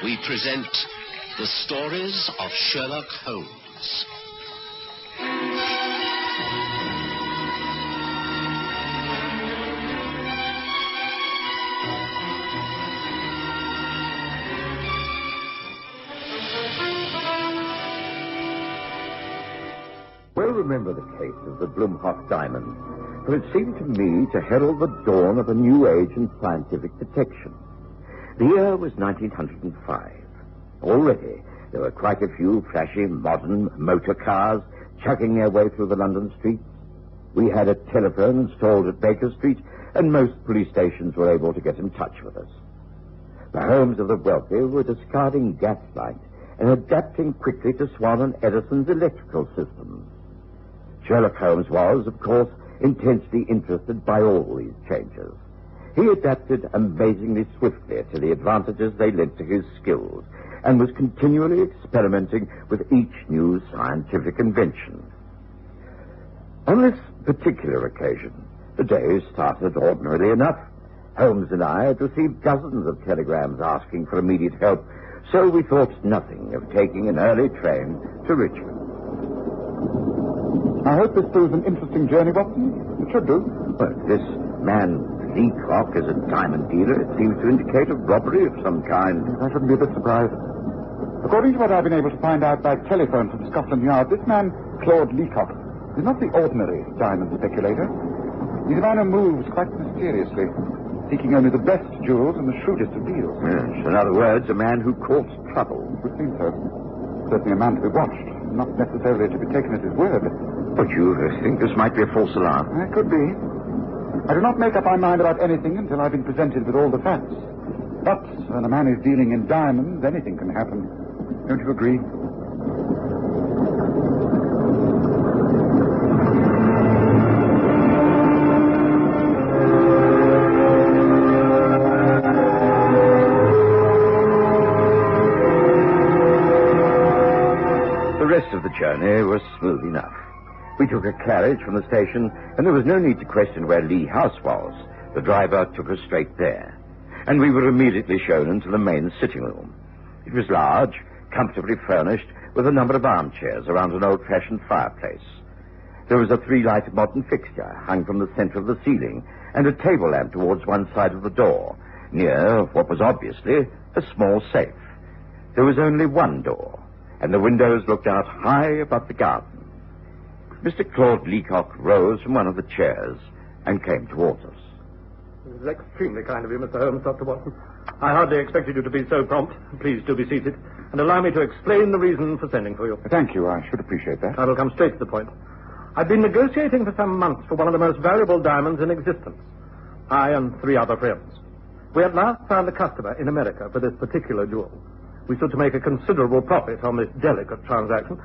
we present the stories of Sherlock Holmes. Well, remember the case of the Bloemhof diamond, for it seemed to me to herald the dawn of a new age in scientific detection. The year was 1905. Already, there were quite a few flashy modern motor cars chugging their way through the London streets. We had a telephone installed at Baker Street, and most police stations were able to get in touch with us. The homes of the wealthy were discarding gaslight and adapting quickly to Swan and Edison's electrical systems. Sherlock Holmes was, of course, intensely interested by all these changes. He adapted amazingly swiftly to the advantages they lent to his skills, and was continually experimenting with each new scientific invention. On this particular occasion, the day started ordinarily enough. Holmes and I had received dozens of telegrams asking for immediate help, so we thought nothing of taking an early train to Richmond. I hope this proves an interesting journey, Watson. It should do. Well, this man Leacock is a diamond dealer. It seems to indicate a robbery of some kind. I shouldn't be a bit surprised. According to what I've been able to find out by telephone from Scotland Yard, this man, Claude Leacock, is not the ordinary diamond speculator. He's a man who moves quite mysteriously, seeking only the best jewels and the shrewdest of deals. Yes, in other words, a man who courts trouble. It would seem so. Certainly a man to be watched, not necessarily to be taken at his word. But you think this might be a false alarm? It could be. I do not make up my mind about anything until I've been presented with all the facts. But when a man is dealing in diamonds, anything can happen. Don't you agree? The rest of the journey was smooth enough. We took a carriage from the station, and there was no need to question where Lee House was. The driver took us straight there, and we were immediately shown into the main sitting room. It was large, comfortably furnished, with a number of armchairs around an old-fashioned fireplace. There was a three-light modern fixture hung from the center of the ceiling, and a table lamp towards one side of the door, near what was obviously a small safe. There was only one door, and the windows looked out high above the garden. Mr. Claude Leacock rose from one of the chairs and came towards us. This is extremely kind of you, Mr. Holmes, Dr. Watson. I hardly expected you to be so prompt. Please do be seated, and allow me to explain the reason for sending for you. Thank you. I should appreciate that. I will come straight to the point. I've been negotiating for some months for one of the most valuable diamonds in existence. I and 3 other friends. We at last found a customer in America for this particular jewel. We stood to make a considerable profit on this delicate transaction,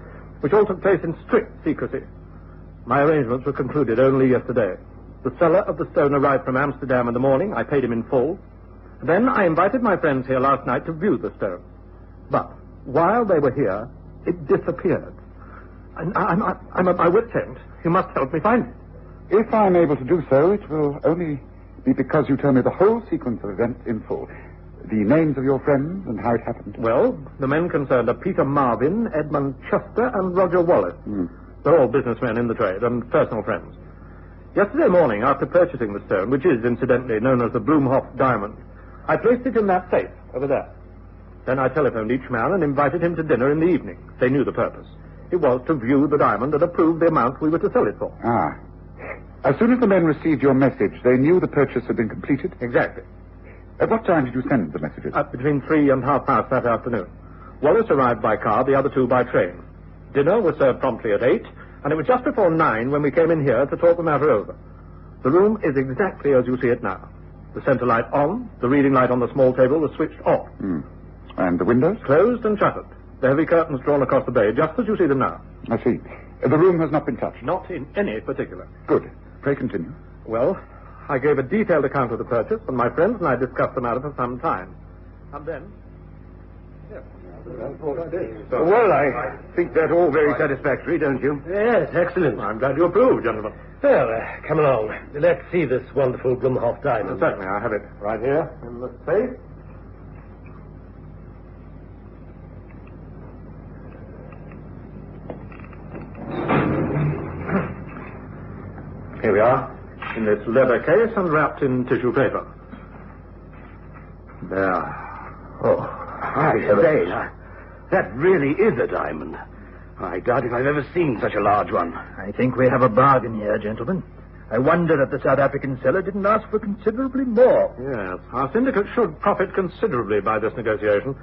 which all took place in strict secrecy. My arrangements were concluded only yesterday. The seller of the stone arrived from Amsterdam in the morning. I paid him in full. Then I invited my friends here last night to view the stone. But while they were here, it disappeared. I'm at my wit's end. You must help me find it. If I'm able to do so, it will only be because you tell me the whole sequence of events in full. The names of your friends and how it happened. Well, the men concerned are Peter Marvin, Edmund Chester, and Roger Wallace. They're all businessmen in the trade and personal friends. Yesterday morning, after purchasing the stone, which is incidentally known as the Bloemhof diamond, I placed it in that safe over there. Then I telephoned each man and invited him to dinner in the evening. They knew the purpose. It was to view the diamond and approve the amount we were to sell it for. Ah. As soon as the men received your message, they knew the purchase had been completed? Exactly. At what time did you send the messages? Between 3 and 5:30 that afternoon. Wallace arrived by car, the other 2 by train. Dinner was served promptly at 8, and it was just before 9 when we came in here to talk the matter over. The room is exactly as you see it now. The center light on, the reading light on the small table was switched off. And the windows? Closed and shuttered. The heavy curtains drawn across the bay, just as you see them now. I see. The room has not been touched? Not in any particular. Good. Pray continue. Well, I gave a detailed account of the purchase, and my friends and I discussed the matter for some time. And then... Well, I think that's all very satisfactory, don't you? Yes, excellent. I'm glad you approve, gentlemen. Well, come along. Let's see this wonderful Bloemhof diamond. Certainly, I have it right here in the safe. Here we are, in this leather case and wrapped in tissue paper. There. Oh, I say, that really is a diamond. I doubt if I've ever seen such a large one. I think we have a bargain here, gentlemen. I wonder that the South African seller didn't ask for considerably more. Yes, our syndicate should profit considerably by this negotiation.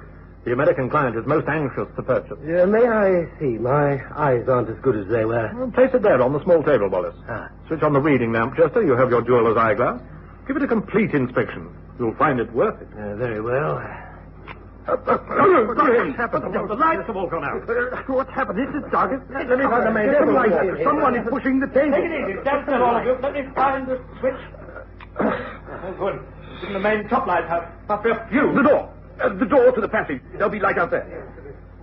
The American client is most anxious to purchase. May I see? My eyes aren't as good as they were. Well, place it there on the small table, Wallace. Switch on the reading lamp, Chester. You have your jeweler's eyeglass. Give it a complete inspection. You'll find it worth it. Very well. What's happened? The lights have all gone out. What's happened? This is dark. Let me find the main table. Someone is pushing the table. Take it easy. Stand still, all of you. Let me find the switch. Good. In the main top light house. Must be a fuse. The door. The door to the passage. There'll be light out there.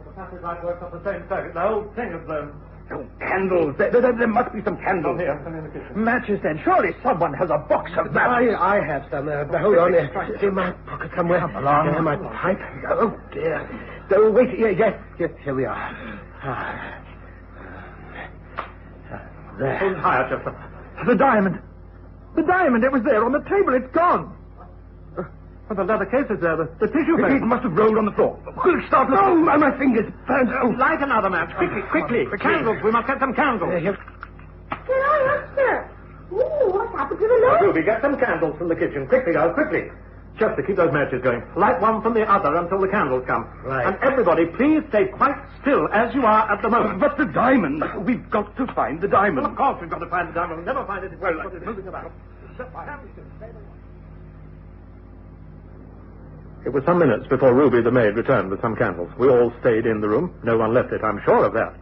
The passage light works off the same circuit. The whole thing is blown. Oh, candles. There must be some candles. Here, some in the kitchen. Matches, then. Surely someone has a box of matches. I have some. Hold on. It's in my pocket somewhere. Come along. My pipe. Oh, dear. Oh, wait. Yes, here we are. There. Hold higher, Chester. The diamond. The diamond. It was there on the table. It's gone. The leather case is there. The tissue paper. It must have rolled on the floor. Quick, start looking. Oh, my fingers. Light another match. Quickly. Candles. We must get some candles. Can I ask, sir? Ooh, what happened to the light? Ruby, get some candles from the kitchen. Quickly, girls, quickly. Chester, keep those matches going. Light one from the other until the candles come. Right. And everybody, please stay quite still as you are at the moment. But the diamond. We've got to find the diamond. Well, of course we've got to find the diamond. We'll never find it if we're moving about. It was some minutes before Ruby, the maid, returned with some candles. We all stayed in the room. No one left it, I'm sure of that.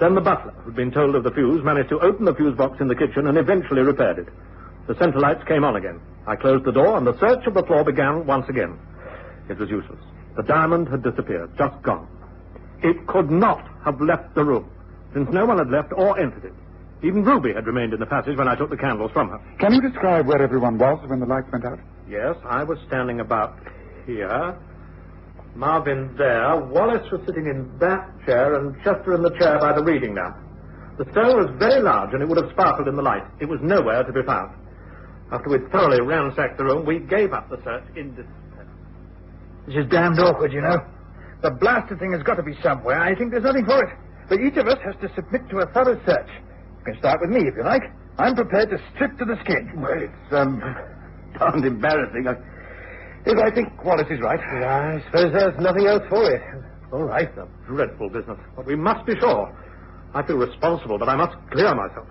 Then the butler, who'd been told of the fuse, managed to open the fuse box in the kitchen and eventually repaired it. The centre lights came on again. I closed the door, and the search of the floor began once again. It was useless. The diamond had disappeared, just gone. It could not have left the room, since no one had left or entered it. Even Ruby had remained in the passage when I took the candles from her. Can you describe where everyone was when the lights went out? Yes, I was standing about here. Marvin there. Wallace was sitting in that chair, and Chester in the chair by the reading lamp. The stone was very large, and it would have sparkled in the light. It was nowhere to be found. After we'd thoroughly ransacked the room, we gave up the search in despair. This is damned awkward, you know. The blasted thing has got to be somewhere. I think there's nothing for it. But each of us has to submit to a thorough search. You can start with me, if you like. I'm prepared to strip to the skin. Well, it's, darned embarrassing. Yes, I think Wallace is right. I suppose there's nothing else for it. All right, a dreadful business. But we must be sure. I feel responsible, but I must clear myself.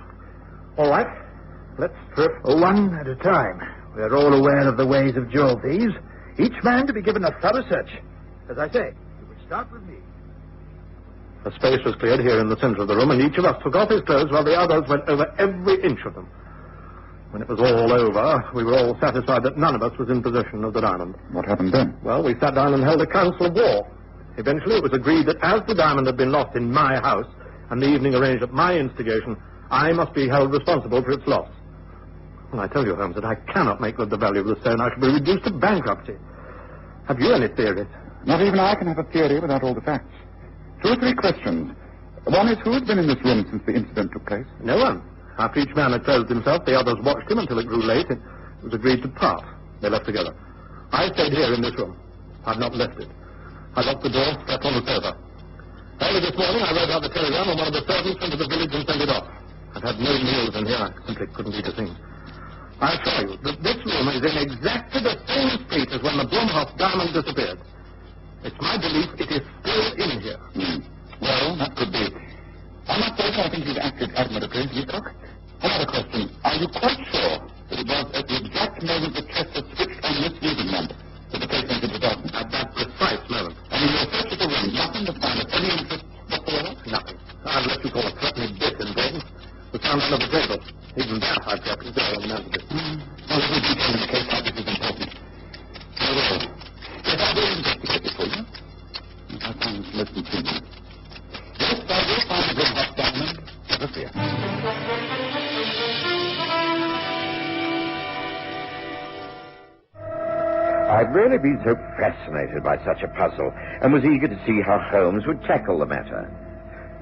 All right, let's strip. One at a time. We're all aware of the ways of jewel thieves. Each man to be given a thorough search. As I say, you would start with me. A space was cleared here in the center of the room, and each of us took off his clothes while the others went over every inch of them. When it was all over, we were all satisfied that none of us was in possession of the diamond. What happened then? Well, we sat down and held a council of war. Eventually, it was agreed that as the diamond had been lost in my house, and the evening arranged at my instigation, I must be held responsible for its loss. And I tell you, Holmes, that I cannot make good the value of the stone. I shall be reduced to bankruptcy. Have you any theories? Not even I can have a theory without all the facts. 2 or 3 questions. One is, who has been in this room since the incident took place? No one. After each man had clothed himself, the others watched him until it grew late. It was agreed to part. They left together. I stayed here in this room. I've not left it. I locked the door, slept on the sofa. Early this morning, I wrote out the telegram, and one of the servants went to the village and sent it off. I've had no meals in here. I simply couldn't eat a thing. I assure you that this room is in exactly the same state as when the Bloemhof diamond disappeared. It's my belief it is still in here. Well, that could be. On that point, I think you've acted admirably, Leacock. Another question. Are you quite sure that it was at the exact moment that Chester switched on this reading lamp that the case entered the darkness? At that precise moment. And in your search of the room, nothing to find of any interest whatsoever? Nothing. Unless you call a threatening bit important. The sound under the table. Even that I've kept is there on the mantelpiece. Well, every detail in the case like this is important. Very well. Yes, I will investigate it for you. I find it's less than 2 minutes. Yes, I will find the Bloemhof diamond. Never fear. I'd really been so fascinated by such a puzzle and was eager to see how Holmes would tackle the matter.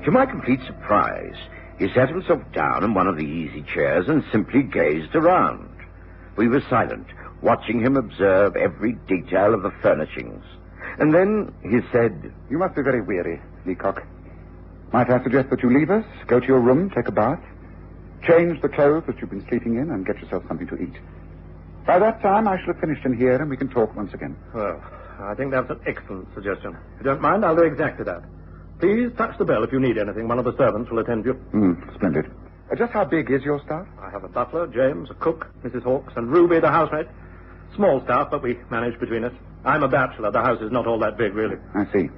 To my complete surprise, He sat himself down in one of the easy chairs and simply gazed around. We were silent, watching him observe every detail of the furnishings. And then he said, You must be very weary, Leacock. Might I suggest that you leave us, go to your room, take a bath, change the clothes that you've been sleeping in, and get yourself something to eat. By that time, I shall have finished in here, and we can talk once again. Well, I think that's an excellent suggestion. If you don't mind, I'll do exactly that. Please touch the bell if you need anything. One of the servants will attend you. Splendid. Just how big is your staff? I have a butler, James, a cook, Mrs. Hawkes, and Ruby, the housemaid. Small staff, but we manage between us. I'm a bachelor. The house is not all that big, really. I see.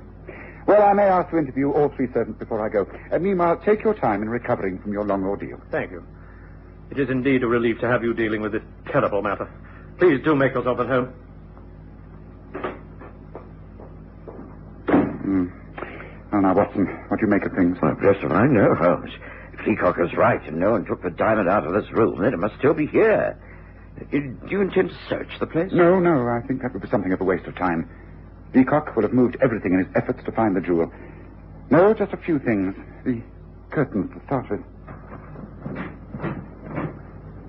Well, I may ask to interview all three servants before I go. Meanwhile, take your time in recovering from your long ordeal. Thank you. It is indeed a relief to have you dealing with this terrible matter. Please do make yourself at home. Oh, now, Watson, what do you make of things? Well, bless him, I know, Holmes. If Leacock is right and no one took the diamond out of this room, then it must still be here. Do you intend to search the place? No, I think that would be something of a waste of time. Leacock will have moved everything in his efforts to find the jewel. No, just a few things. The curtains to start with.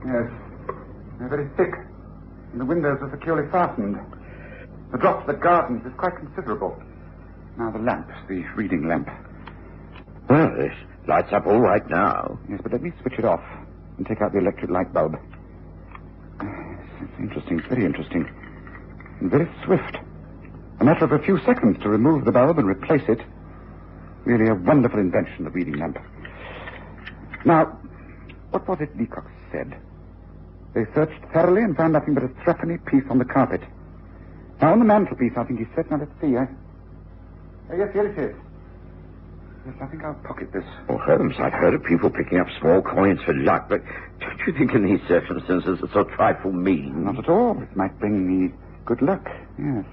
Yes, they're very thick, and the windows are securely fastened. The drop to the gardens is quite considerable. Now the lamp, the reading lamp. Well, it lights up all right now. Yes, but let me switch it off and take out the electric light bulb. It's interesting, very interesting, and very swift. A matter of a few seconds to remove the bulb and replace it. Really a wonderful invention, the reading lamp. Now, what was it Leacock said? They searched thoroughly and found nothing but a threepenny piece on the carpet. Now, on the mantelpiece, I think he said, now let's see, yes, here it is. Yes, I think I'll pocket this. Oh, Holmes, I've heard of people picking up small coins for luck, but don't you think in these circumstances it's a trifle mean? Not at all. It might bring me good luck, yes.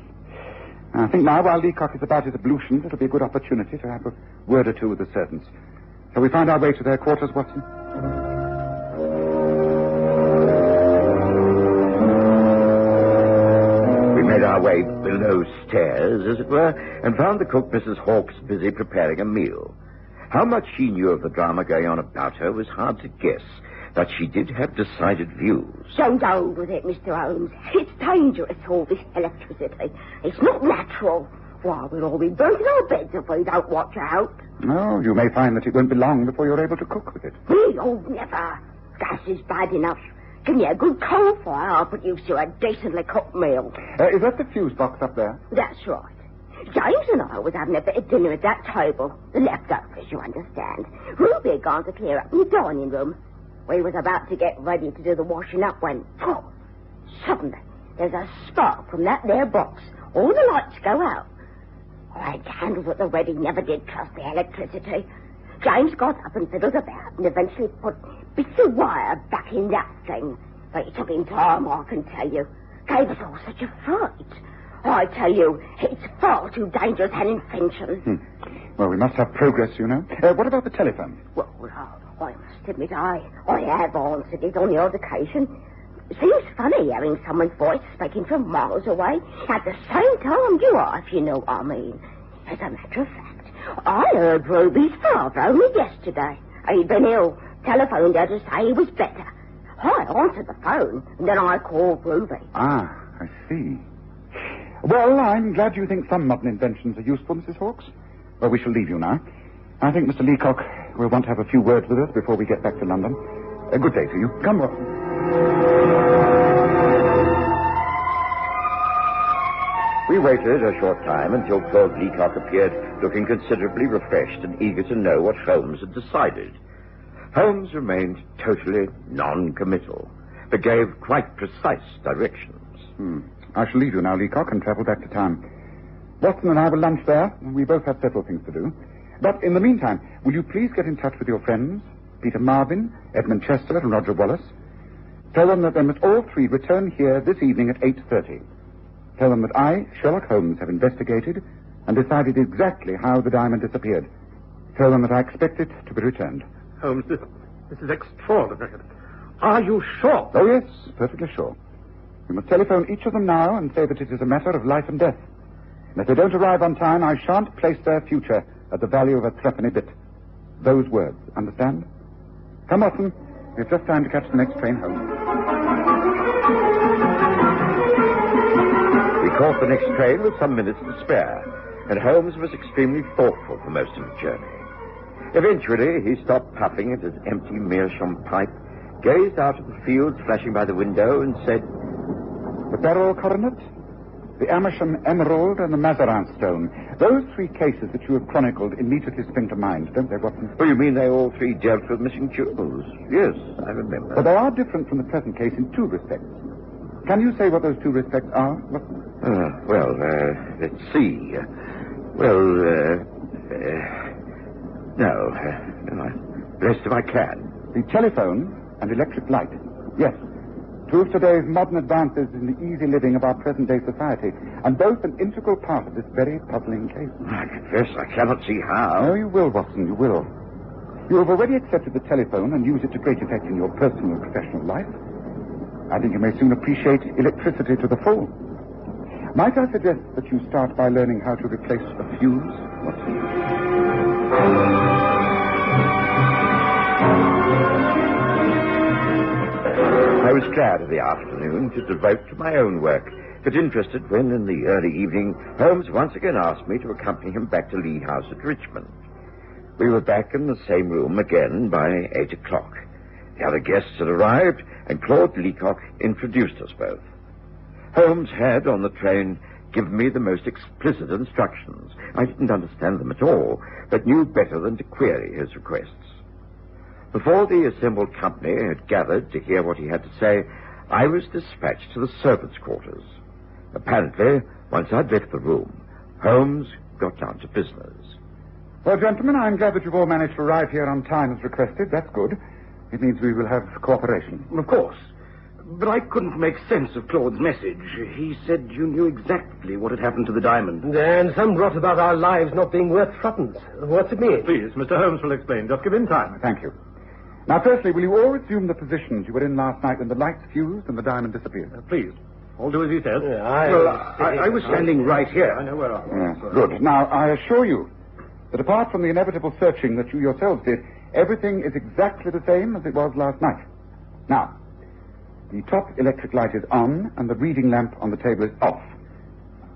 I think now, while Leacock is about his ablutions, it'll be a good opportunity to have a word or two with the servants. Shall we find our way to their quarters, Watson? We made our way below stairs, as it were, and found the cook, Mrs. Hawkes, busy preparing a meal. How much she knew of the drama going on about her was hard to guess, but she did have decided views. Don't go with it, Mr. Holmes. It's dangerous, all this electricity. It's not natural. Why, we'll all be burning our beds if we don't watch out. No, you may find that it won't be long before you're able to cook with it. Me? Oh, never. Gas is bad enough. Give me a good coal fire, I'll produce you a decently cooked meal. Is that the fuse box up there? That's right. James and I was having a bit of dinner at that table. The leftovers, you understand. Ruby had gone to clear up in the dining room. We was about to get ready to do the washing up when, suddenly, there's a spark from that there box. All the lights go out. I had candles at the ready, never did trust the electricity. James got up and fiddled about and eventually put bits of wire back in that thing. But it took him time, I can tell you. Gave us all such a fright. I tell you, it's far too dangerous an invention. Well, we must have progress, you know. What about the telephone? Well, I must admit, I have answered it on the odd occasion. Seems funny hearing someone's voice speaking from miles away at the same time you are, if you know what I mean. As a matter of fact, I heard Ruby's father only yesterday. He'd been ill, telephoned her to say he was better. I answered the phone, and then I called Ruby. Ah, I see. Well, I'm glad you think some modern inventions are useful, Mrs. Hawkes. Well, we shall leave you now. I think Mr. Leacock will want to have a few words with us before we get back to London. Good day to you. Come, Watson. We waited a short time until Claude Leacock appeared, looking considerably refreshed and eager to know what Holmes had decided. Holmes remained totally non-committal, but gave quite precise directions. I shall leave you now, Leacock, and travel back to town. Watson and I will lunch there, and we both have several things to do. But in the meantime, will you please get in touch with your friends, Peter Marvin, Edmund Chester, and Roger Wallace? Tell them that they must all three return here this evening at 8:30. Tell them that I, Sherlock Holmes, have investigated and decided exactly how the diamond disappeared. Tell them that I expect it to be returned. Holmes, this is extraordinary. Are you sure? Oh, yes, perfectly sure. You must telephone each of them now and say that it is a matter of life and death. And if they don't arrive on time, I shan't place their future at the value of a threepenny bit. Those words, understand? Come, Watson. We have just time to catch the next train home. We caught the next train with some minutes to spare, and Holmes was extremely thoughtful for most of the journey. Eventually, he stopped puffing at his empty meerschaum pipe, gazed out at the fields flashing by the window, and said, The beryl coronet, the Amersham emerald, and the Mazarin stone. Those three cases that you have chronicled immediately spring to mind, don't they, Watson? Oh, you mean they all three dealt with missing jewels? Yes, I remember. But they are different from the present case in two respects. Can you say what those two respects are, Watson? Let's see. No, rest if I can. The telephone and electric light. Yes. Two of today's modern advances in the easy living of our present-day society, and both an integral part of this very puzzling case. I confess I cannot see how. Oh, you will, Watson, you will. You have already accepted the telephone and use it to great effect in your personal and professional life. I think you may soon appreciate electricity to the full. Might I suggest that you start by learning how to replace a fuse, Watson? I was glad of the afternoon to devote to my own work, but interested when, in the early evening, Holmes once again asked me to accompany him back to Lee House at Richmond. We were back in the same room again by 8 o'clock. The other guests had arrived, and Claude Leacock introduced us both. Holmes had, on the train, given me the most explicit instructions. I didn't understand them at all, but knew better than to query his requests. Before the assembled company had gathered to hear what he had to say, I was dispatched to the servants' quarters. Apparently, once I'd left the room, Holmes got down to business. Well, gentlemen, I'm glad that you've all managed to arrive here on time as requested. That's good. It means we will have cooperation. Of course. But I couldn't make sense of Claude's message. He said you knew exactly what had happened to the diamond. And some rot about our lives not being worth threepence. What's it mean? Please, Mr. Holmes will explain. Just give him time. Thank you. Now, firstly, will you all resume the positions you were in last night when the lights fused and the diamond disappeared? Please. All do as he says. Yeah, I was standing right here. I know where I am. Yes, good. Now, I assure you that apart from the inevitable searching that you yourselves did, everything is exactly the same as it was last night. Now, the top electric light is on and the reading lamp on the table is off.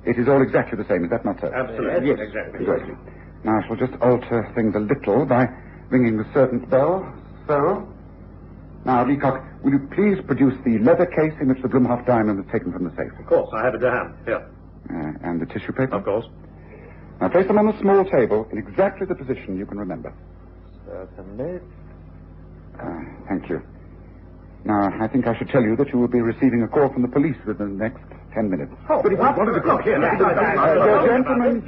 It is all exactly the same, is that not so? Absolutely. Yes, Exactly. Exactly. Now, I shall just alter things a little by ringing the servant's bell. So, now, Leacock, will you please produce the leather case in which the Bloemhof diamond was taken from the safe? Of course, I have it to hand. Here. And the tissue paper? Of course. Now, place them on the small table in exactly the position you can remember. Certainly. Thank you. Now, I think I should tell you that you will be receiving a call from the police within the next 10 minutes. Oh, but what? Look here.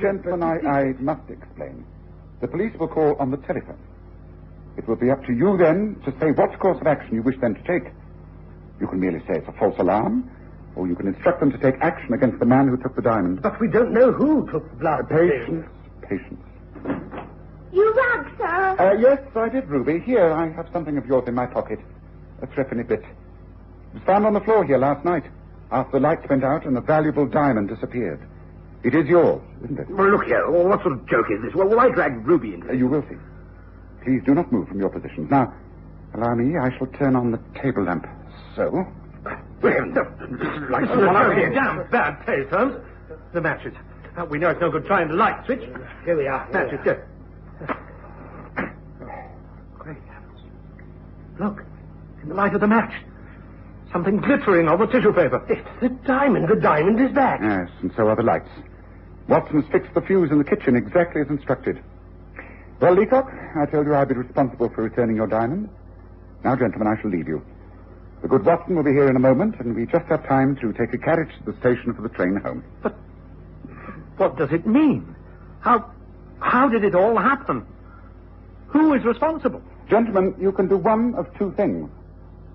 Gentlemen, I must explain. The police will call on the telephone. It will be up to you then to say what course of action you wish them to take. You can merely say it's a false alarm, or you can instruct them to take action against the man who took the diamond. But we don't know who took the blood. Patience. You rug, sir. Yes, I did, Ruby. Here, I have something of yours in my pocket. A threepenny bit. It was found on the floor here last night, after the lights went out and the valuable diamond disappeared. It is yours, isn't it? Well, look here. What sort of joke is this? Well, why drag Ruby into it? You will see. Please do not move from your positions. Now, allow me, I shall turn on the table lamp. So. Like one over here. Damn bad taste, Holmes. The matches. We know it's no good trying the light switch. Here we are. Matches, go. Great heavens. Look, in the light of the match. Something glittering on the tissue paper. It's the diamond. The diamond is back. Yes, and so are the lights. Watson's fixed the fuse in the kitchen exactly as instructed. Well, Leacock, I told you I'd be responsible for returning your diamond. Now, gentlemen, I shall leave you. The good Watson will be here in a moment, and we just have time to take a carriage to the station for the train home. But what does it mean? How did it all happen? Who is responsible? Gentlemen, you can do one of two things.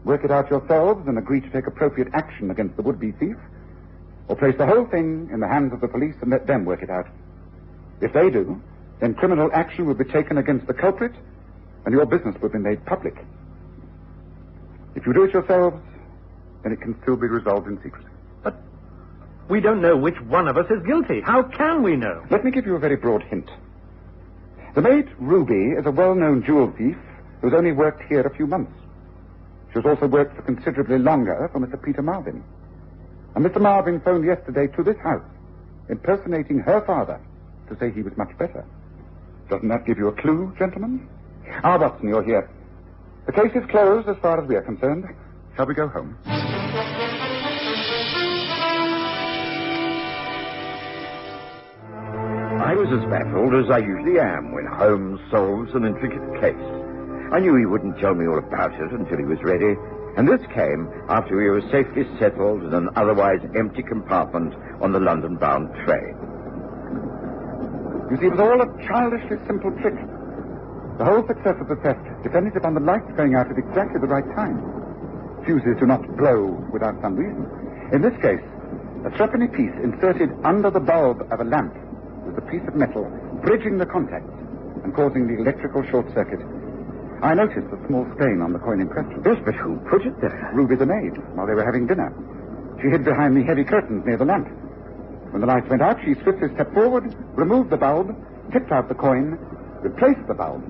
Work it out yourselves and agree to take appropriate action against the would-be thief, or place the whole thing in the hands of the police and let them work it out. If they do, then criminal action will be taken against the culprit, and your business will be made public. If you do it yourselves, then it can still be resolved in secrecy. But we don't know which one of us is guilty. How can we know? Let me give you a very broad hint. The maid, Ruby, is a well-known jewel thief who has only worked here a few months. She has also worked for considerably longer for Mr. Peter Marvin. And Mr. Marvin phoned yesterday to this house, impersonating her father, to say he was much better. Doesn't that give you a clue, gentlemen? Ah, Watson, you're here. The case is closed as far as we are concerned. Shall we go home? I was as baffled as I usually am when Holmes solves an intricate case. I knew he wouldn't tell me all about it until he was ready, and this came after we were safely settled in an otherwise empty compartment on the London-bound train. You see, it was all a childishly simple trick. The whole success of the theft depended upon the lights going out at exactly the right time. Fuses do not blow without some reason. In this case, a threepenny piece inserted under the bulb of a lamp was a piece of metal bridging the contacts and causing the electrical short circuit. I noticed a small stain on the coin in question. Yes, but who put it there? Ruby the maid, while they were having dinner. She hid behind the heavy curtains near the lamp. When the lights went out, she swiftly stepped forward, removed the bulb, tipped out the coin, replaced the bulb,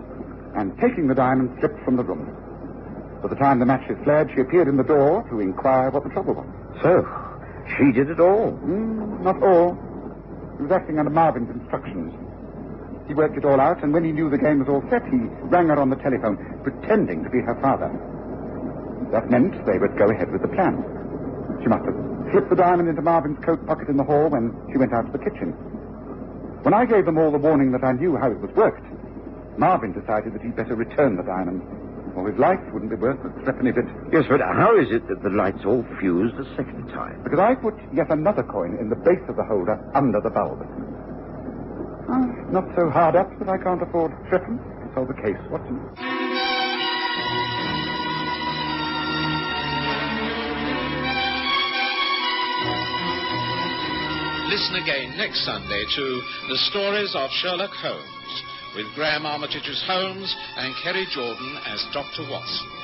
and taking the diamond, slipped from the room. By the time the matches flared, she appeared in the door to inquire what the trouble was. So, she did it all? Not all. He was acting under Marvin's instructions. He worked it all out, and when he knew the game was all set, he rang her on the telephone, pretending to be her father. That meant they would go ahead with the plan. She must have slipped the diamond into Marvin's coat pocket in the hall when she went out to the kitchen. When I gave them all the warning that I knew how it was worked, Marvin decided that he'd better return the diamond, or his life wouldn't be worth a threepenny bit. Yes, but how is it that the lights all fused a second time? Because I put yet another coin in the base of the holder under the bulb. Not so hard up that I can't afford threepence to solve the case, Watson. Listen again next Sunday to The Stories of Sherlock Holmes, with Graham Armitage's Holmes and Kerry Jordan as Dr. Watson.